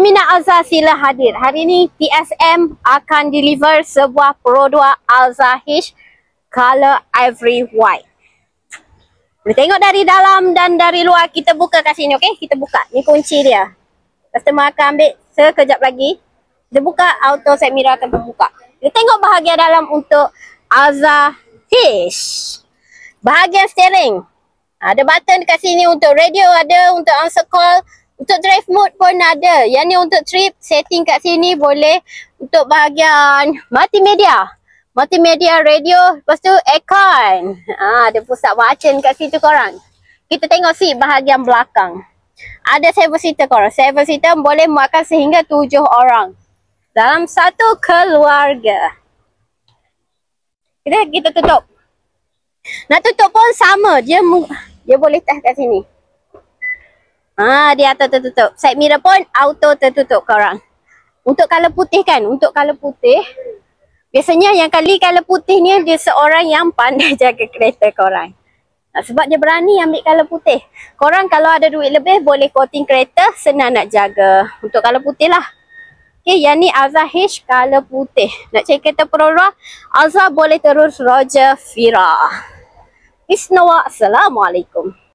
Peminat Alza sila hadir. Hari ini TSM akan deliver sebuah produk Alza H color ivory white. Boleh tengok dari dalam dan dari luar. Kita buka kat sini, okey? Kita buka. Ni kunci dia. Customer akan ambil sekejap lagi. Kita buka, auto set mirror akan terbuka. Kita tengok bahagian dalam untuk Alza H. Bahagian steering. Ada button dekat sini untuk radio, ada untuk answer call. Untuk drive mode pun ada. Yang ni untuk trip, setting kat sini boleh. Untuk bahagian multimedia. Multimedia radio, lepas tu aircon. Ada pusat bacaan kat situ korang. Kita tengok seat bahagian belakang. Ada 7 seater korang. 7 seater boleh muatkan sehingga 7 orang. Dalam satu keluarga. Kita tutup. Nak tutup pun sama. Dia boleh touch kat sini. Dia auto tertutup. Side mirror pun auto tertutup korang. Untuk color putih kan. Untuk color putih. Biasanya yang kali color putih ni dia seorang yang pandai jaga kereta korang. Sebab dia berani ambil color putih. Korang kalau ada duit lebih boleh coating kereta. Senang nak jaga. Untuk color putih lah. Okay, yang ni Alza H color putih. Nak cari kereta produk Alza boleh terus Roger Fira. Assalamualaikum.